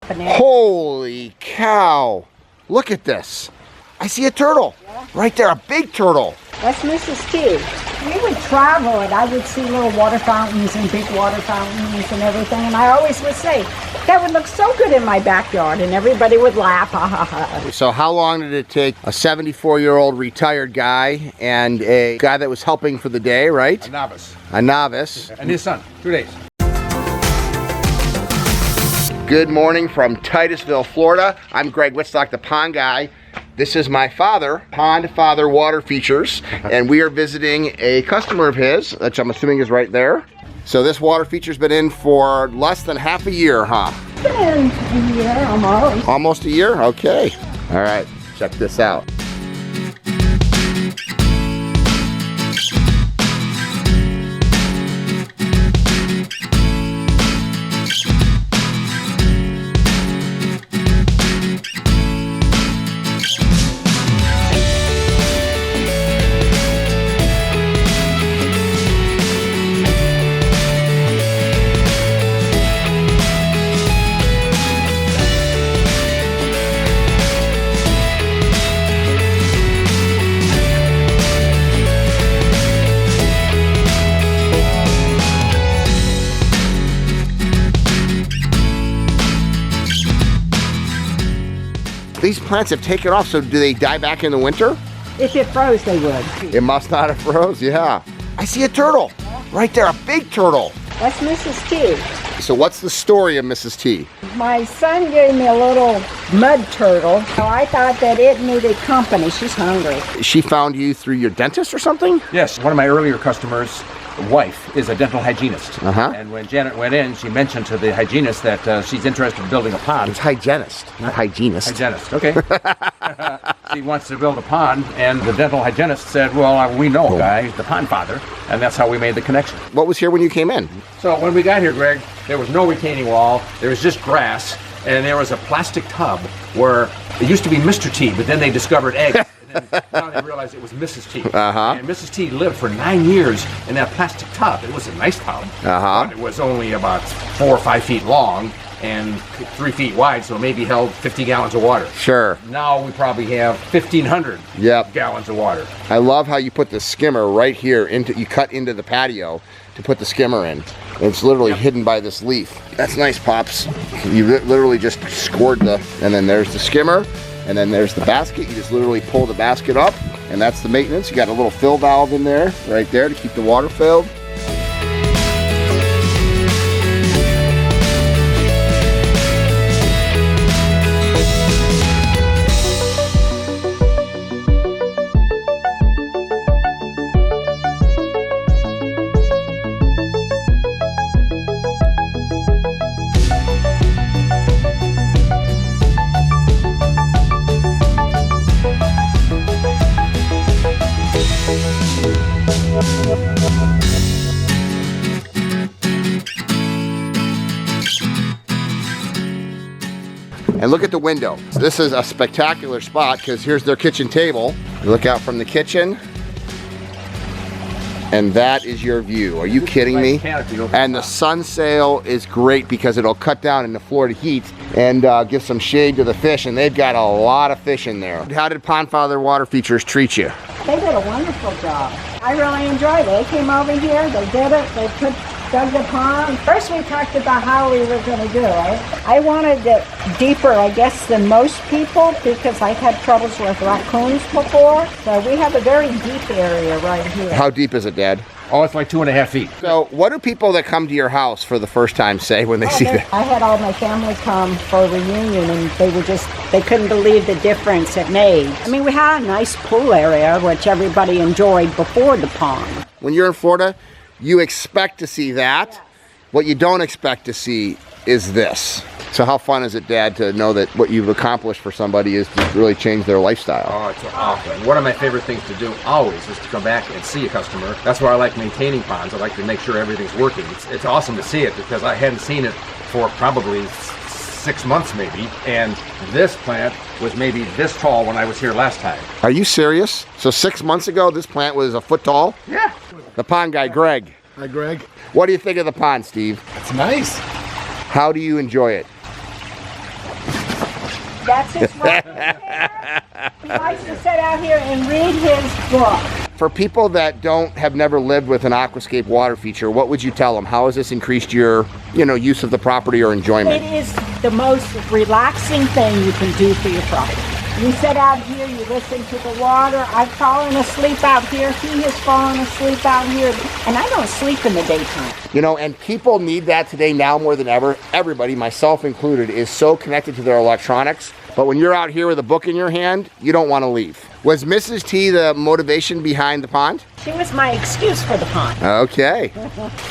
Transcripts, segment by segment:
happening. Holy cow. Look at this. I see a turtle. Yeah. Right there, a big turtle. That's Mrs. T. We would travel and I would see little water fountains and big water fountains and everything. And I always would say, that would look so good in my backyard. And everybody would laugh. Ha, ha, ha. So how long did it take a 74-year-old retired guy and a guy that was helping for the day, right? A novice. A novice. And his son, 2 days. Good morning from Titusville, Florida. I'm Greg Wittstock, the pond guy. This is my father, Pond Father Water Features, and we are visiting a customer of his, which I'm assuming is right there. So this water feature's been in for less than half a year, huh? Been a year almost. Almost a year? Okay. All right, check this out. These plants have taken off, so do they die back in the winter? If it froze, they would. It must not have froze, yeah. I see a turtle. Right there, a big turtle. That's Mrs. T. So what's the story of Mrs. T? My son gave me a little mud turtle. So I thought that it needed company. She's hungry. She found you through your dentist or something? Yes, one of my earlier customers' wife is a dental hygienist. And when Janet went in, she mentioned to the hygienist that she's interested in building a pond. It's hygienist, not hygienist. Hygienist, okay. She wants to build a pond, and the dental hygienist said, well, we know a guy, the pond father, and that's how we made the connection. What was here when you came in? So when we got here, Greg, there was no retaining wall, there was just grass, and there was a plastic tub where it used to be Mr. T, but then they discovered eggs. And then now they realized it was Mrs. T. And Mrs. T lived for 9 years in that plastic tub. It was a nice tub, but it was only about 4 or 5 feet long and 3 feet wide, so it maybe held 50 gallons of water. Sure. Now we probably have 1,500 gallons of water. I love how you put the skimmer right here into, you cut into the patio to put the skimmer in. It's literally hidden by this leaf. That's nice, Pops. You literally just scored the, and then there's the skimmer, and then there's the basket. You just literally pull the basket up, and that's the maintenance. You got a little fill valve in there, right there, to keep the water filled. And look at the window. This is a spectacular spot because here's their kitchen table. You look out from the kitchen, and that is your view. Are you kidding me? And the sun sail is great because it'll cut down in the Florida heat and give some shade to the fish, and they've got a lot of fish in there. How did Pond Father Water Features treat you? They did a wonderful job. I really enjoyed it. They came over here, they did it, they dug the pond. First we talked about how we were going to do it. I wanted it deeper, I guess, than most people because I've had troubles with raccoons before. So we have a very deep area right here. How deep is it, Dad? Oh, it's like 2.5 feet. So what do people that come to your house for the first time say when they see that? I had all my family come for a reunion and they couldn't believe the difference it made. I mean, we had a nice pool area, which everybody enjoyed before the pond. When you're in Florida, you expect to see that. Yes. What you don't expect to see is this. So how fun is it, Dad, to know that what you've accomplished for somebody is to really change their lifestyle? Oh, it's awesome. One of my favorite things to do always is to come back and see a customer. That's why I like maintaining ponds. I like to make sure everything's working. It's awesome to see it because I hadn't seen it for probably 6 months maybe, and this plant was maybe this tall when I was here last time. Are you serious? So 6 months ago, this plant was a foot tall? Yeah. The pond guy, Greg. Hi, Greg. What do you think of the pond, Steve? It's nice. How do you enjoy it? That's his rocking chair. He likes to sit out here and read his book. For people that have never lived with an aquascape water feature, what would you tell them? How has this increased your, use of the property or enjoyment? It is the most relaxing thing you can do for your property. You sit out here, you listen to the water. I've fallen asleep out here. He has fallen asleep out here. And I don't sleep in the daytime. And people need that today now more than ever. Everybody, myself included, is so connected to their electronics. But when you're out here with a book in your hand, you don't want to leave. Was Mrs. T the motivation behind the pond? She was my excuse for the pond. Okay.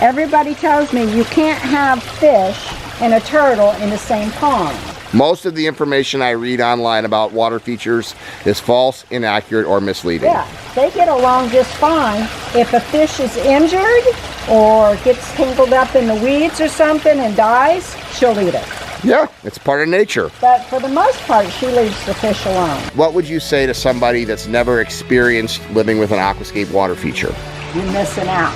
Everybody tells me you can't have fish and a turtle in the same pond. Most of the information I read online about water features is false, inaccurate, or misleading. Yeah, they get along just fine. If a fish is injured or gets tangled up in the weeds or something and dies, she'll eat it. Yeah, it's part of nature. But for the most part, she leaves the fish alone. What would you say to somebody that's never experienced living with an aquascape water feature? You're missing out.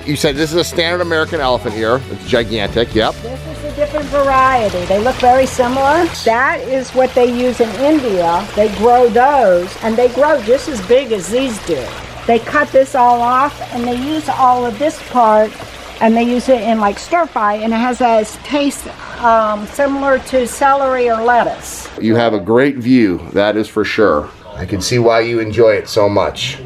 You said this is a standard American elephant here. It's gigantic, yep. This is a different variety. They look very similar. That is what they use in India. They grow those, and they grow just as big as these do. They cut this all off, and they use all of this part, and they use it in like stir fry, and it has a taste similar to celery or lettuce. You have a great view, that is for sure. I can see why you enjoy it so much.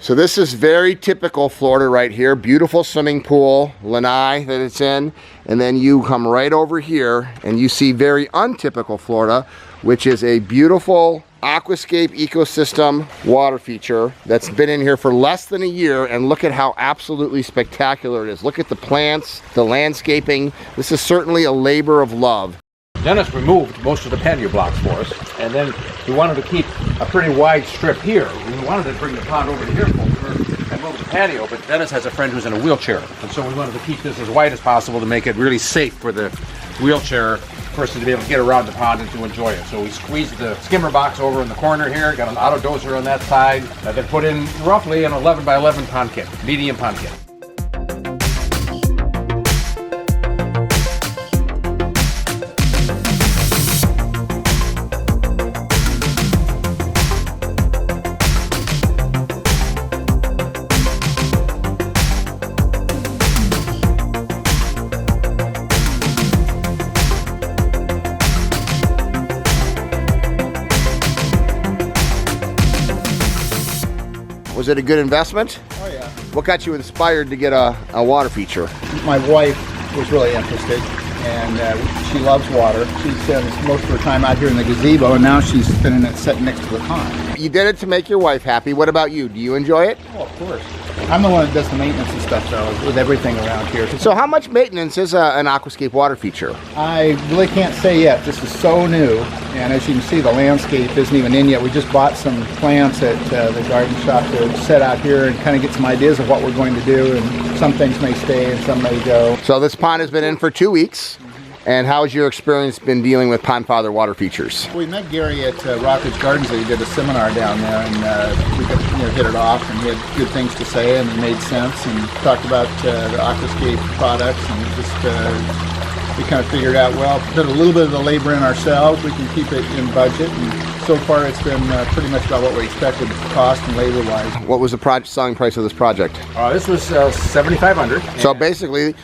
So this is very typical Florida right here. Beautiful swimming pool, lanai that it's in. And then you come right over here and you see very untypical Florida, which is a beautiful aquascape ecosystem water feature that's been in here for less than a year. And look at how absolutely spectacular it is. Look at the plants, the landscaping. This is certainly a labor of love. Dennis removed most of the patio blocks for us, and then we wanted to keep a pretty wide strip here. We wanted to bring the pond over to here and move the patio, but Dennis has a friend who's in a wheelchair, and so we wanted to keep this as wide as possible to make it really safe for the wheelchair person to be able to get around the pond and to enjoy it. So we squeezed the skimmer box over in the corner here, got an auto dozer on that side, and then put in roughly an 11 by 11 pond kit, medium pond kit. Was it a good investment? Oh yeah. What got you inspired to get a water feature? My wife was really interested, and she loves water. She spends most of her time out here in the gazebo, and now she's spending it sitting next to the pond. You did it to make your wife happy. What about you? Do you enjoy it? Oh, of course. I'm the one that does the maintenance and stuff, though, with everything around here. So how much maintenance is an aquascape water feature? I really can't say yet. This is so new, and as you can see, the landscape isn't even in yet. We just bought some plants at the garden shop to set out here and kind of get some ideas of what we're going to do, and some things may stay and some may go. So this pond has been in for 2 weeks. And how has your experience been dealing with Pond Father water features? We met Gary at Rockledge Gardens. He did a seminar down there, and we could, hit it off, and he had good things to say, and it made sense, and talked about the aquascape products, and just we kind of figured out, well, put a little bit of the labor in ourselves, we can keep it in budget, and so far it's been pretty much about what we expected, cost and labor-wise. What was the selling price of this project? This was $7,500. So basically,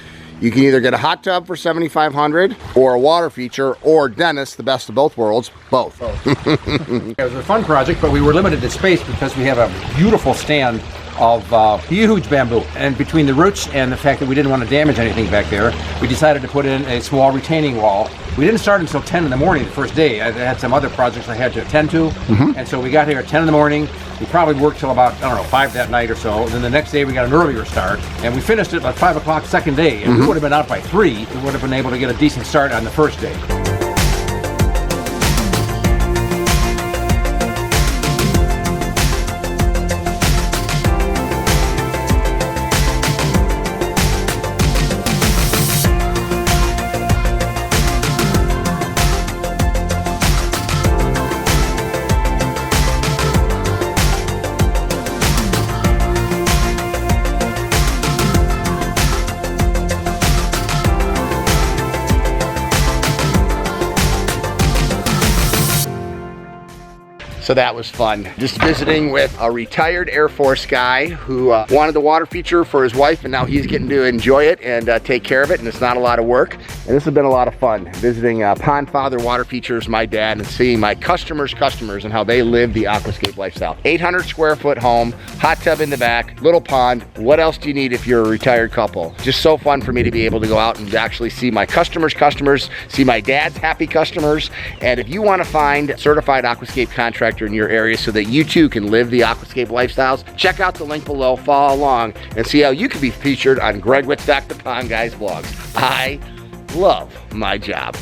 you can either get a hot tub for $7,500 or a water feature, or Dennis, the best of both worlds, both. It was a fun project, but we were limited in space because we have a beautiful stand of huge bamboo. And between the roots and the fact that we didn't want to damage anything back there, we decided to put in a small retaining wall. We didn't start until 10 in the morning the first day. I had some other projects I had to attend to. And so we got here at 10 in the morning. We probably worked till about, 5 that night or so. And then the next day we got an earlier start. And we finished it at 5 o'clock second day. And we would have been out by 3. We would have been able to get a decent start on the first day. So that was fun. Just visiting with a retired Air Force guy who wanted the water feature for his wife, and now he's getting to enjoy it and take care of it, and it's not a lot of work. And this has been a lot of fun, visiting Pond Father Water Features, my dad, and seeing my customers and how they live the aquascape lifestyle. 800 square foot home, hot tub in the back, little pond. What else do you need if you're a retired couple? Just so fun for me to be able to go out and actually see my customers, see my dad's happy customers. And if you want to find a certified aquascape contractor in your area so that you too can live the aquascape lifestyles, check out the link below, follow along, and see how you can be featured on Greg Wittstock, the Pond Guy's vlogs. I love my job.